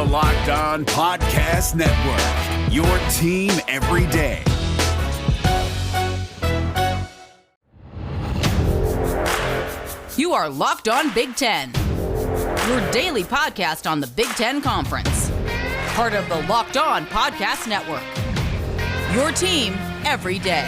Locked On Podcast Network, your team every day. You are Locked On Big Ten, your daily podcast on the Big Ten Conference. Part of the Locked On Podcast Network, your team every day.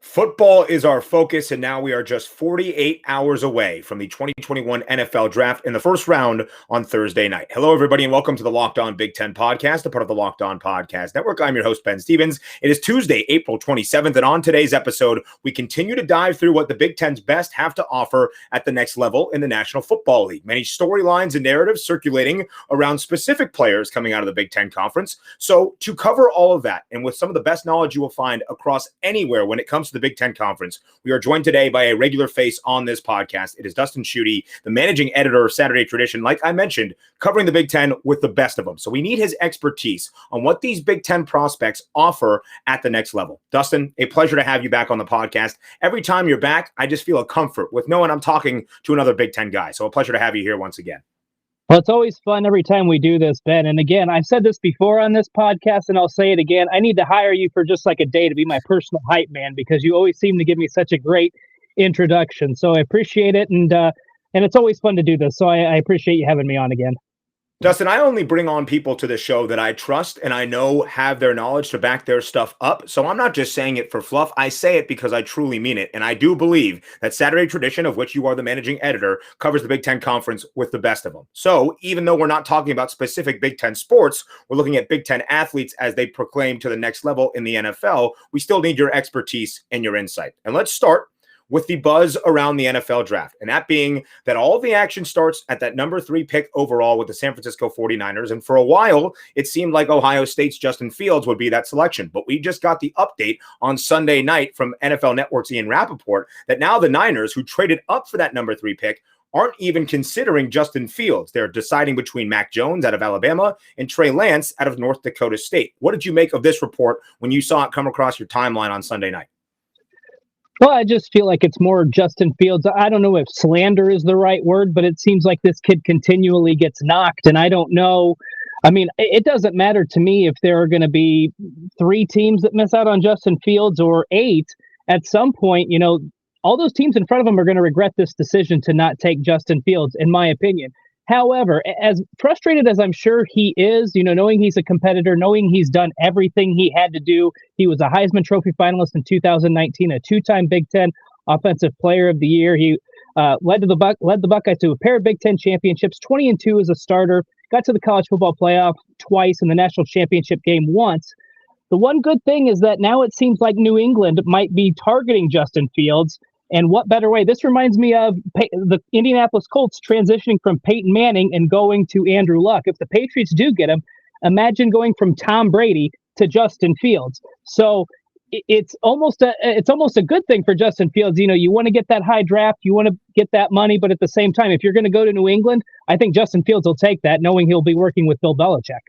Football is our focus, and now we are just 48 hours away from the 2021 NFL Draft in the first round on Thursday night. Hello, everybody, and welcome to the Locked On Big Ten Podcast, a part of the Locked On Podcast Network. I'm your host, Ben Stevens. It is Tuesday, April 27th, and on today's episode, we continue to dive through what the Big Ten's best have to offer at the next level in the National Football League. Many storylines and narratives circulating around specific players coming out of the Big Ten Conference. So to cover all of that, and with some of the best knowledge you will find across anywhere when it comes to the Big Ten Conference, we are joined today by a regular face on this podcast. It is Dustin Schutte, the managing editor of Saturday Tradition, like I mentioned, covering the Big Ten with the best of them. So we need his expertise on what these Big Ten prospects offer at the next level. Dustin, a pleasure to have you back on the podcast. Every time you're back, I just feel a comfort with knowing I'm talking to another Big Ten guy. So a pleasure to have you here once again. Well, it's always fun every time we do this, Ben. And again, I've said this before on this podcast, and I'll say it again. I need to hire you for just like a day to be my personal hype man, because you always seem to give me such a great introduction. So I appreciate it, and it's always fun to do this. So I appreciate you having me on again. Dustin, I only bring on people to the show that I trust and I know have their knowledge to back their stuff up. So I'm not just saying it for fluff. I say it because I truly mean it. And I do believe that Saturday Tradition, of which you are the managing editor, covers the Big Ten Conference with the best of them. So even though we're not talking about specific Big Ten sports, we're looking at Big Ten athletes as they proclaim to the next level in the NFL. We still need your expertise and your insight. And let's start with the buzz around the NFL draft. And that being that all of the action starts at that number 3 pick overall with the San Francisco 49ers. And for a while, it seemed like Ohio State's Justin Fields would be that selection. But we just got the update on Sunday night from NFL Network's Ian Rappaport that now the Niners, who traded up for that number 3 pick, aren't even considering Justin Fields. They're deciding between Mac Jones out of Alabama and Trey Lance out of North Dakota State. What did you make of this report when you saw it come across your timeline on Sunday night? Well, I just feel like it's more Justin Fields. I don't know if slander is the right word, but it seems like this kid continually gets knocked. And I don't know. I mean, it doesn't matter to me if there are going to be 3 teams that miss out on Justin Fields or 8. At some point, you know, all those teams in front of him are going to regret this decision to not take Justin Fields, in my opinion. However, as frustrated as I'm sure he is, you know, knowing he's a competitor, knowing he's done everything he had to do, he was a Heisman Trophy finalist in 2019, a 2-time Big Ten Offensive Player of the Year. He led the Buckeyes to a pair of Big Ten championships, 20-2 as a starter, got to the college football playoff twice and the national championship game once. The one good thing is that now it seems like New England might be targeting Justin Fields. And what better way? This reminds me of the Indianapolis Colts transitioning from Peyton Manning and going to Andrew Luck. If the Patriots do get him, imagine going from Tom Brady to Justin Fields. So it's almost a good thing for Justin Fields. You know, you want to get that high draft, you want to get that money, but at the same time, if you're going to go to New England, I think Justin Fields will take that, knowing he'll be working with Bill Belichick.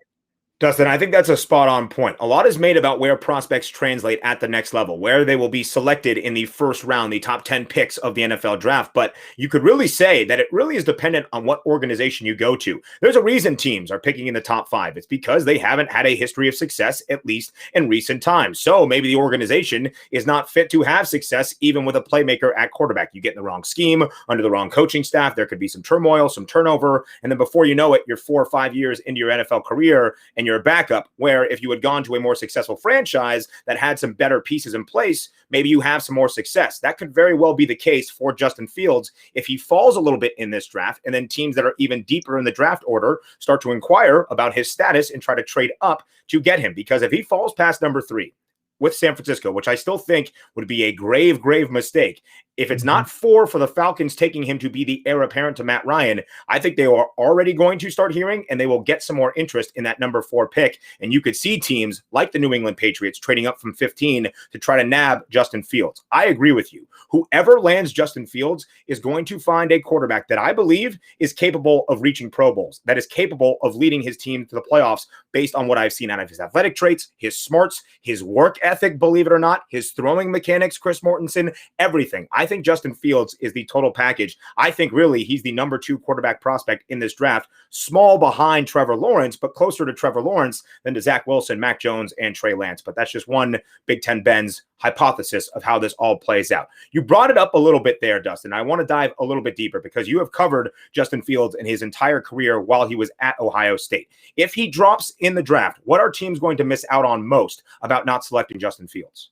Dustin, I think that's a spot on point. A lot is made about where prospects translate at the next level, where they will be selected in the first round, the top 10 picks of the NFL draft. But you could really say that it really is dependent on what organization you go to. There's a reason teams are picking in the top 5. It's because they haven't had a history of success, at least in recent times. So maybe the organization is not fit to have success, even with a playmaker at quarterback. You get in the wrong scheme, under the wrong coaching staff. There could be some turmoil, some turnover. And then before you know it, you're 4 or 5 years into your NFL career and you're a backup, where if you had gone to a more successful franchise that had some better pieces in place, maybe you have some more success. That could very well be the case for Justin Fields if he falls a little bit in this draft, and then teams that are even deeper in the draft order start to inquire about his status and try to trade up to get him. Because if he falls past number 3 with San Francisco, which I still think would be a grave mistake, If it's not 4 for the Falcons taking him to be the heir apparent to Matt Ryan, I think they are already going to start hearing, and they will get some more interest in that number 4 pick. And you could see teams like the New England Patriots trading up from 15 to try to nab Justin Fields. I agree with you. Whoever lands Justin Fields is going to find a quarterback that I believe is capable of reaching Pro Bowls, that is capable of leading his team to the playoffs based on what I've seen out of his athletic traits, his smarts, his work ethic, believe it or not, his throwing mechanics, Chris Mortensen, everything. I think Justin Fields is the total package. I think really he's the number 2 quarterback prospect in this draft, small behind Trevor Lawrence, but closer to Trevor Lawrence than to Zach Wilson, Mac Jones, and Trey Lance. But that's just one Big Ten Ben's hypothesis of how this all plays out. You brought it up a little bit there, Dustin. I want to dive a little bit deeper because you have covered Justin Fields in his entire career while he was at Ohio State. If he drops in the draft, what are teams going to miss out on most about not selecting Justin Fields?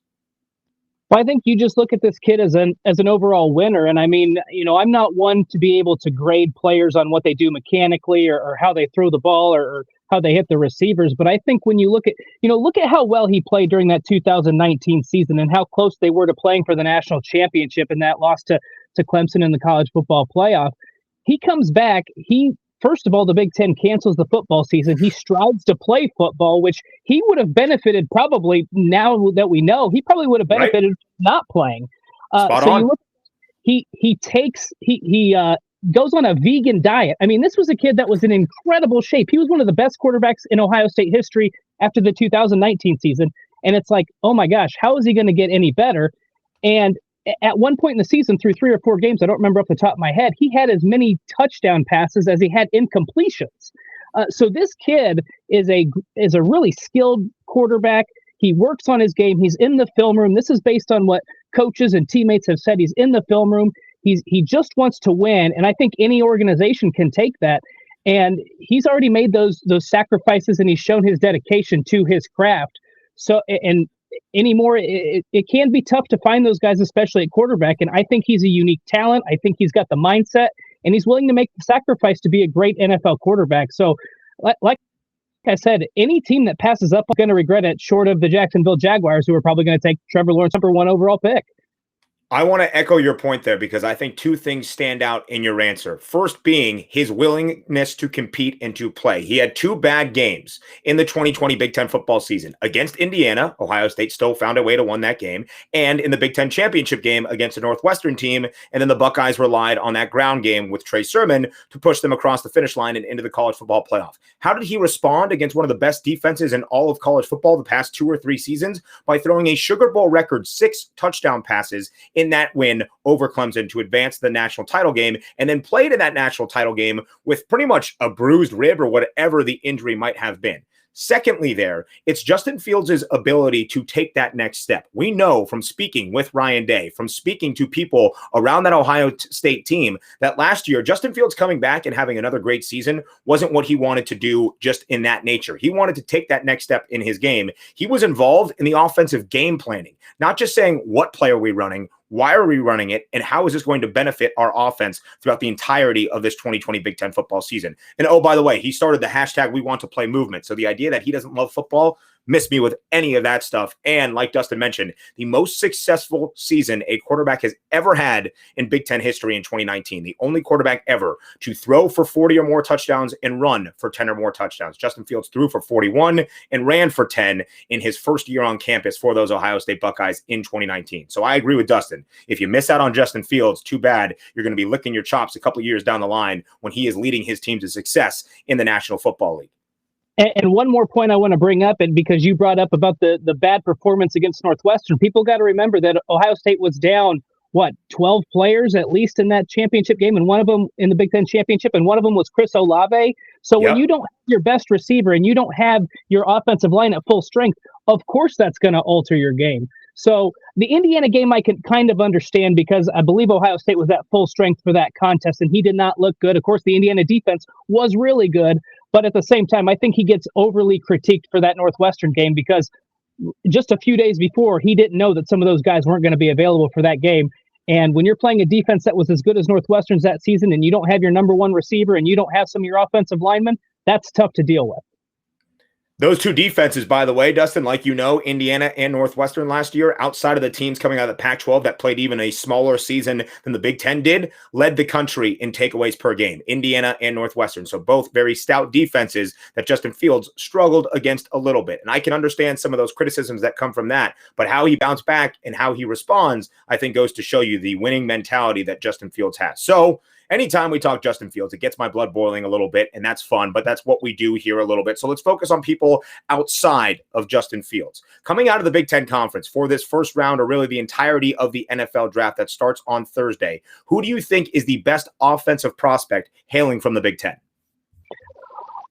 Well, I think you just look at this kid as an overall winner. And I mean, I'm not one to be able to grade players on what they do mechanically or how they throw the ball or how they hit the receivers. But I think when you look at how well he played during that 2019 season and how close they were to playing for the national championship and that loss to Clemson in the college football playoff, he comes back. First of all, the Big Ten cancels the football season. He strives to play football, which he would have benefited probably now that we know. He probably would have benefited not playing. Spot on. He goes on a vegan diet. I mean, this was a kid that was in incredible shape. He was one of the best quarterbacks in Ohio State history after the 2019 season. And it's like, oh my gosh, how is he going to get any better? And at one point in the season, through 3 or 4 games, I don't remember off the top of my head, he had as many touchdown passes as he had incompletions. So this kid is a really skilled quarterback. He works on his game. He's in the film room. This is based on what coaches and teammates have said. He's in the film room. He just wants to win, and I think any organization can take that. And he's already made those sacrifices, and he's shown his dedication to his craft. So and anymore, it can be tough to find those guys, especially at quarterback. And I think he's a unique talent. I think he's got the mindset, and he's willing to make the sacrifice to be a great NFL quarterback. So, like I said, any team that passes up is going to regret it, short of the Jacksonville Jaguars, who are probably going to take Trevor Lawrence number 1 overall pick. I want to echo your point there because I think 2 things stand out in your answer. First being his willingness to compete and to play. He had 2 bad games in the 2020 Big Ten football season. Against Indiana, Ohio State still found a way to win that game, and in the Big Ten championship game against a Northwestern team, and then the Buckeyes relied on that ground game with Trey Sermon to push them across the finish line and into the college football playoff. How did he respond against one of the best defenses in all of college football the past 2 or 3 seasons? By throwing a Sugar Bowl record 6 touchdown passes in that win over Clemson to advance the national title game, and then played in that national title game with pretty much a bruised rib or whatever the injury might have been. Secondly, it's Justin Fields' ability to take that next step. We know from speaking with Ryan Day, from speaking to people around that Ohio State team, that last year, Justin Fields coming back and having another great season wasn't what he wanted to do just in that nature. He wanted to take that next step in his game. He was involved in the offensive game planning, not just saying, what play are we running? Why are we running it? And how is this going to benefit our offense throughout the entirety of this 2020 Big Ten football season? And oh, by the way, he started the hashtag We Want to Play movement. So the idea that he doesn't love football, miss me with any of that stuff. And like Dustin mentioned, the most successful season a quarterback has ever had in Big Ten history in 2019. The only quarterback ever to throw for 40 or more touchdowns and run for 10 or more touchdowns. Justin Fields threw for 41 and ran for 10 in his first year on campus for those Ohio State Buckeyes in 2019. So I agree with Dustin. If you miss out on Justin Fields, too bad. You're going to be licking your chops a couple of years down the line when he is leading his team to success in the National Football League. And one more point I want to bring up, and because you brought up about the bad performance against Northwestern, people got to remember that Ohio State was down, 12 players at least in that championship game, and one of them in the Big Ten championship, and one of them was Chris Olave. So when you don't have your best receiver and you don't have your offensive line at full strength, of course that's going to alter your game. So the Indiana game I can kind of understand because I believe Ohio State was at full strength for that contest, and he did not look good. Of course, the Indiana defense was really good, but at the same time, I think he gets overly critiqued for that Northwestern game because just a few days before, he didn't know that some of those guys weren't going to be available for that game. And when you're playing a defense that was as good as Northwestern's that season and you don't have your number 1 receiver and you don't have some of your offensive linemen, that's tough to deal with. Those two defenses, by the way, Dustin, like you know, Indiana and Northwestern last year, outside of the teams coming out of the Pac-12 that played even a smaller season than the Big Ten did, led the country in takeaways per game, Indiana and Northwestern. So both very stout defenses that Justin Fields struggled against a little bit. And I can understand some of those criticisms that come from that, but how he bounced back and how he responds, I think goes to show you the winning mentality that Justin Fields has. So anytime we talk Justin Fields, it gets my blood boiling a little bit, and that's fun, but that's what we do here a little bit. So let's focus on people outside of Justin Fields. Coming out of the Big Ten Conference for this first round, or really the entirety of the NFL draft that starts on Thursday, who do you think is the best offensive prospect hailing from the Big Ten?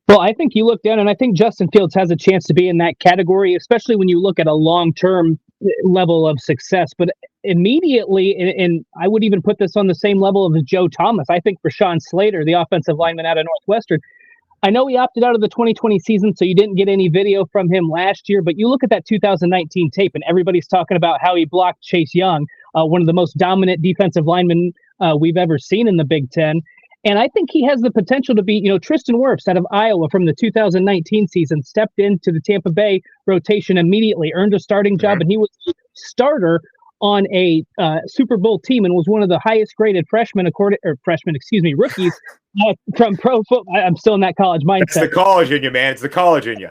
Well, I think you look down, and I think Justin Fields has a chance to be in that category, especially when you look at a long-term level of success. But immediately, and I would even put this on the same level as Joe Thomas, I think Rashawn Slater, the offensive lineman out of Northwestern, I know he opted out of the 2020 season, so you didn't get any video from him last year, but you look at that 2019 tape, and everybody's talking about how he blocked Chase Young, one of the most dominant defensive linemen we've ever seen in the Big Ten. And I think he has the potential to be, Tristan Wirfs out of Iowa from the 2019 season stepped into the Tampa Bay rotation immediately, earned a starting job, and he was a starter on a Super Bowl team and was one of the highest graded rookies from pro football. I'm still in that college mindset. It's the college in you, man. It's the college in you.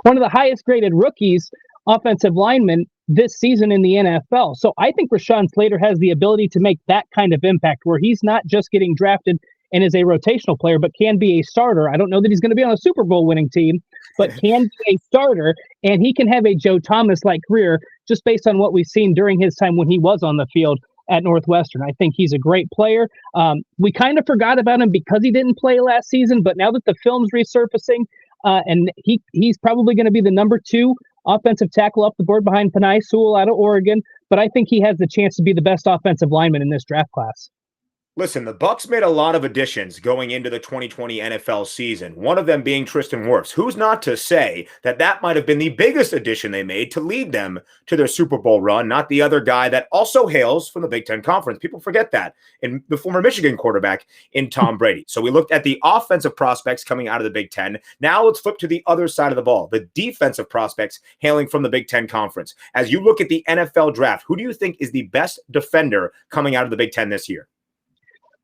One of the highest graded rookies, offensive linemen this season in the NFL. So I think Rashawn Slater has the ability to make that kind of impact where he's not just getting drafted and is a rotational player, but can be a starter. I don't know that he's going to be on a Super Bowl winning team, but can be a starter, and he can have a Joe Thomas-like career just based on what we've seen during his time when he was on the field at Northwestern. I think he's a great player. We kind of forgot about him because he didn't play last season, but now that the film's resurfacing, and he's probably going to be the number 2 offensive tackle off the board behind Penei Sewell out of Oregon, but I think he has the chance to be the best offensive lineman in this draft class. Listen, the Bucs made a lot of additions going into the 2020 NFL season, one of them being Tristan Wirfs. Who's not to say that that might have been the biggest addition they made to lead them to their Super Bowl run, not the other guy that also hails from the Big Ten Conference. People forget that, in the former Michigan quarterback in Tom Brady. So we looked at the offensive prospects coming out of the Big Ten. Now let's flip to the other side of the ball, the defensive prospects hailing from the Big Ten Conference. As you look at the NFL draft, who do you think is the best defender coming out of the Big Ten this year?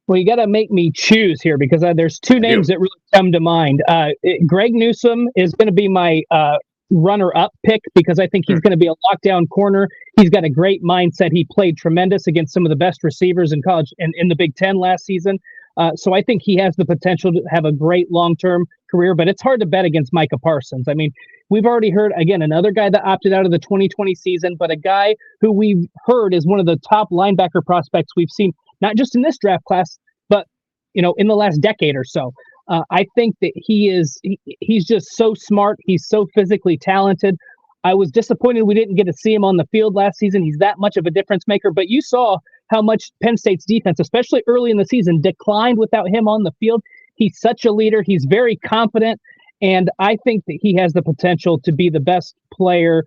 Well, you got to make me choose here because there's 2 names that really come to mind. Greg Newsome is going to be my runner-up pick because I think he's going to be a lockdown corner. He's got a great mindset. He played tremendous against some of the best receivers in college and in the Big Ten last season. So I think he has the potential to have a great long-term career, but it's hard to bet against Micah Parsons. I mean, we've already heard, again, another guy that opted out of the 2020 season, but a guy who we've heard is one of the top linebacker prospects we've seen, not just in this draft class, but, in the last decade or so. I think that he's just so smart. He's so physically talented. I was disappointed we didn't get to see him on the field last season. He's that much of a difference maker, but you saw how much Penn State's defense, especially early in the season, declined without him on the field. He's such a leader. He's very confident, and I think that he has the potential to be the best player,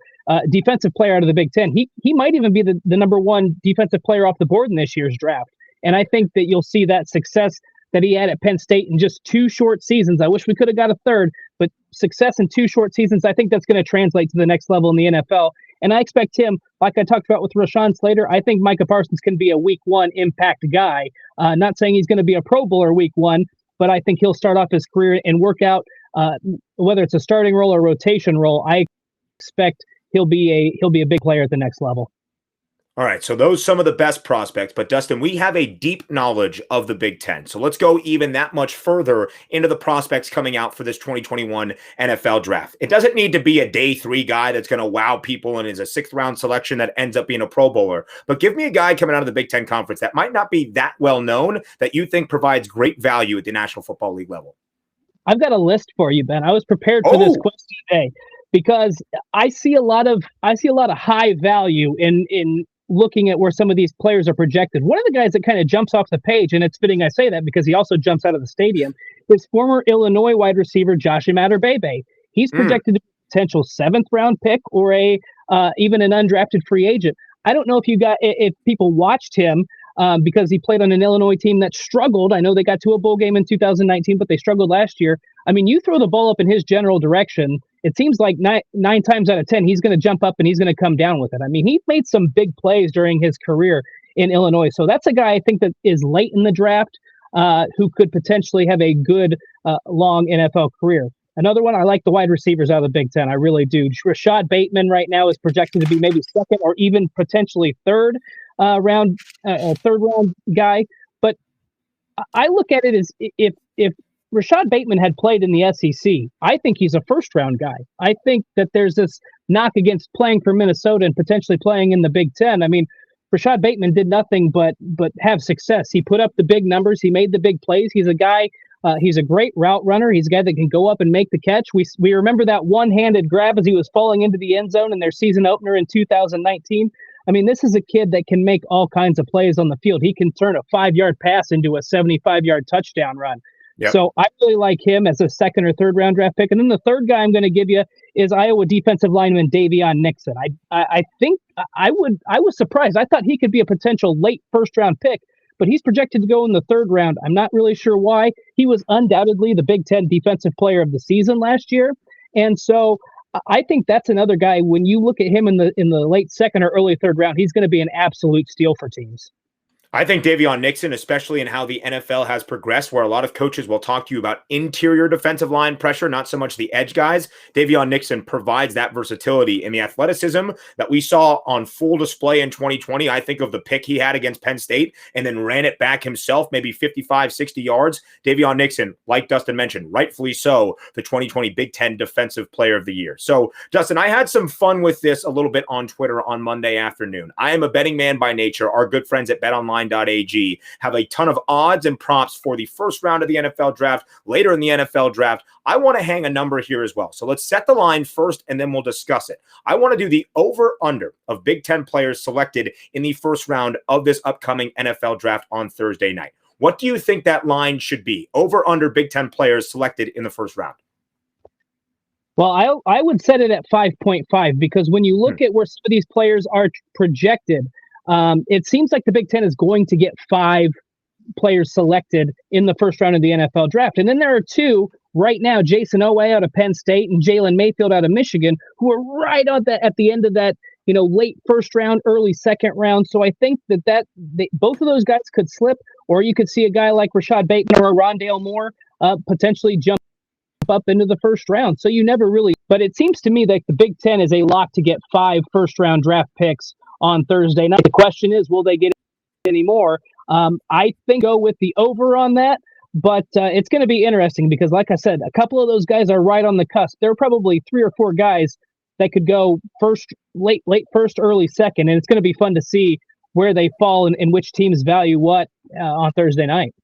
defensive player out of the Big Ten. He might even be the number 1 defensive player off the board in this year's draft. And I think that you'll see that success that he had at Penn State in just 2 short seasons. I wish we could have got a third, but success in 2 short seasons, I think that's going to translate to the next level in the NFL. And I expect him, like I talked about with Rashawn Slater, I think Micah Parsons can be a week 1 impact guy. Not saying he's going to be a Pro Bowler week 1, but I think he'll start off his career and work out, whether it's a starting role or rotation role. I expect he'll be a big player at the next level. All right, so those some of the best prospects, but Dustin, we have a deep knowledge of the Big Ten. So let's go even that much further into the prospects coming out for this 2021 NFL draft. It doesn't need to be a day 3 guy that's going to wow people and is a 6th round selection that ends up being a Pro Bowler. But give me a guy coming out of the Big Ten Conference that might not be that well known that you think provides great value at the National Football League level. I've got a list for you, Ben. I was prepared for this question today because I see a lot of high value in looking at where some of these players are projected. One of the guys that kind of jumps off the page, and it's fitting I say that because he also jumps out of the stadium, is former Illinois wide receiver Josh Imatorbhebhe. He's projected to be a potential 7th round pick or even an undrafted free agent. I don't know if people watched him because he played on an Illinois team that struggled. I know they got to a bowl game in 2019, but they struggled last year. I mean, you throw the ball up in his general direction, it seems like nine times out of 10, he's going to jump up and he's going to come down with it. I mean, he made some big plays during his career in Illinois. So that's a guy I think that is late in the draft who could potentially have a good, long NFL career. Another one, I like the wide receivers out of the Big Ten. I really do. Rashad Bateman right now is projected to be maybe second or even potentially third round guy. But I look at it as if Rashad Bateman had played in the SEC, I think he's a first-round guy. I think that there's this knock against playing for Minnesota and potentially playing in the Big Ten. I mean, Rashad Bateman did nothing but have success. He put up the big numbers. He made the big plays. He's a guy. He's a great route runner. He's a guy that can go up and make the catch. We remember that one-handed grab as he was falling into the end zone in their season opener in 2019. I mean, this is a kid that can make all kinds of plays on the field. He can turn a 5-yard pass into a 75-yard touchdown run. Yep. So I really like him as a second or third round draft pick. And then the third guy I'm going to give you is Iowa defensive lineman Davion Nixon. I think I was surprised. I thought he could be a potential late first round pick, but he's projected to go in the third round. I'm not really sure why. He was undoubtedly the Big Ten defensive player of the season last year. And so I think that's another guy, when you look at him in the late second or early third round, he's going to be an absolute steal for teams. I think Davion Nixon, especially in how the NFL has progressed, where a lot of coaches will talk to you about interior defensive line pressure, not so much the edge guys. Davion Nixon provides that versatility and the athleticism that we saw on full display in 2020. I think of the pick he had against Penn State and then ran it back himself, maybe 55, 60 yards. Davion Nixon, like Dustin mentioned, rightfully so, the 2020 Big Ten Defensive Player of the Year. So, Dustin, I had some fun with this a little bit on Twitter on Monday afternoon. I am a betting man by nature. Our good friends at BetOnline.ag have a ton of odds and props for the first round of the NFL draft, later in the NFL draft. I want to hang a number here as well. So let's set the line first and then we'll discuss it. I want to do the over-under of Big Ten players selected in the first round of this upcoming NFL draft on Thursday night. What do you think that line should be? Over-under Big Ten players selected in the first round. Well, I would set it at 5.5 because when you look at where some of these players are projected, it seems like the Big Ten is going to get 5 players selected in the first round of the NFL draft. And then there are 2 right now, Jason Owen out of Penn State and Jalen Mayfield out of Michigan, who are right at the end of that, late first round, early second round. So I think that both of those guys could slip, or you could see a guy like Rashad Bateman or Rondale Moore potentially jump up into the first round. So you never really, but it seems to me that the Big Ten is a lock to get 5 first round draft picks on Thursday night. The question is, will they get any more? I think go with the over on that, but it's going to be interesting because, like I said, a couple of those guys are right on the cusp. There are probably 3 or 4 guys that could go late first, early second, and it's going to be fun to see where they fall and which teams value what on Thursday night.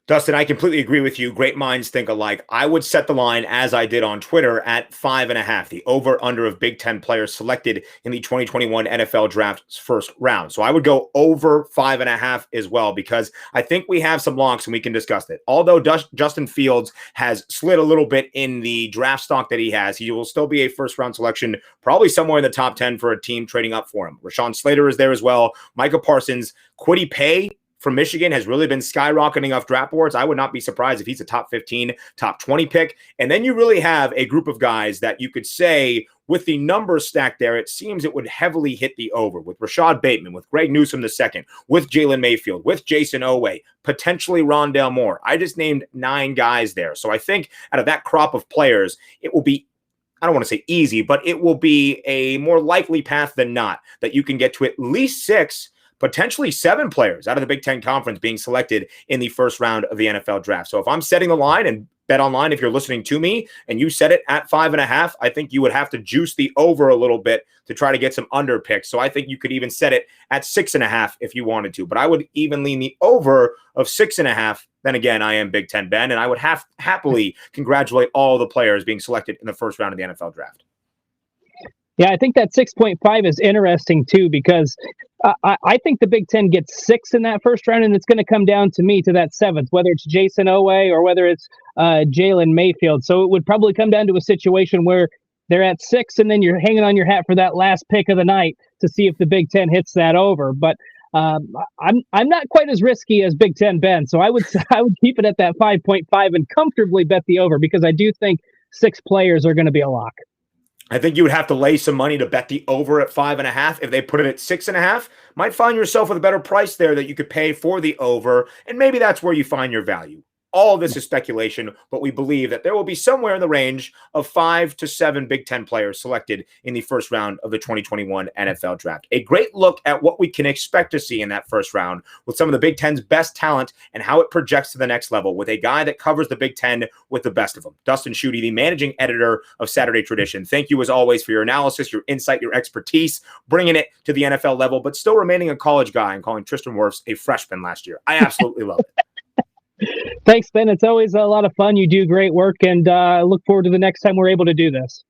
Dustin, I completely agree with you. Great minds think alike. I would set the line, as I did on Twitter, at 5.5, the over-under of Big Ten players selected in the 2021 NFL Draft's first round. So I would go over 5.5 as well, because I think we have some locks and we can discuss it. Although Justin Fields has slid a little bit in the draft stock that he has, he will still be a first-round selection, probably somewhere in the top 10 for a team trading up for him. Rashawn Slater is there as well. Micah Parsons, Kwity Paye from Michigan has really been skyrocketing off draft boards. I would not be surprised if he's a top 15, top 20 pick. And then you really have a group of guys that you could say, with the numbers stacked there, it seems it would heavily hit the over, with Rashad Bateman, with Greg Newsome II, with Jalen Mayfield, with Jason Owen, potentially Rondale Moore. I just named 9 guys there. So I think out of that crop of players, it will be, I don't want to say easy, but it will be a more likely path than not that you can get to at least 6, potentially 7 players out of the Big Ten Conference being selected in the first round of the NFL draft. So if I'm setting the line, and BetOnline, if you're listening to me and you set it at 5.5, I think you would have to juice the over a little bit to try to get some under picks. So I think you could even set it at 6.5 if you wanted to, but I would even lean the over of 6.5. Then again, I am Big Ten Ben, and I would happily congratulate all the players being selected in the first round of the NFL draft. Yeah, I think that 6.5 is interesting too, because I think the Big Ten gets 6 in that first round, and it's going to come down to me to that 7th, whether it's Jason Owen or whether it's Jalen Mayfield. So it would probably come down to a situation where they're at 6, and then you're hanging on your hat for that last pick of the night to see if the Big Ten hits that over. But I'm not quite as risky as Big Ten Ben, so I would keep it at that 5.5 and comfortably bet the over, because I do think 6 players are going to be a lock. I think you would have to lay some money to bet the over at 5.5. If they put it at 6.5, might find yourself with a better price there that you could pay for the over, and maybe that's where you find your value. All of this is speculation, but we believe that there will be somewhere in the range of 5 to 7 Big Ten players selected in the first round of the 2021 NFL Draft. A great look at what we can expect to see in that first round with some of the Big Ten's best talent and how it projects to the next level with a guy that covers the Big Ten with the best of them. Dustin Schutte, the managing editor of Saturday Tradition. Thank you as always for your analysis, your insight, your expertise, bringing it to the NFL level, but still remaining a college guy and calling Tristan Wirfs a freshman last year. I absolutely love it. Thanks, Ben. It's always a lot of fun. You do great work, and I look forward to the next time we're able to do this.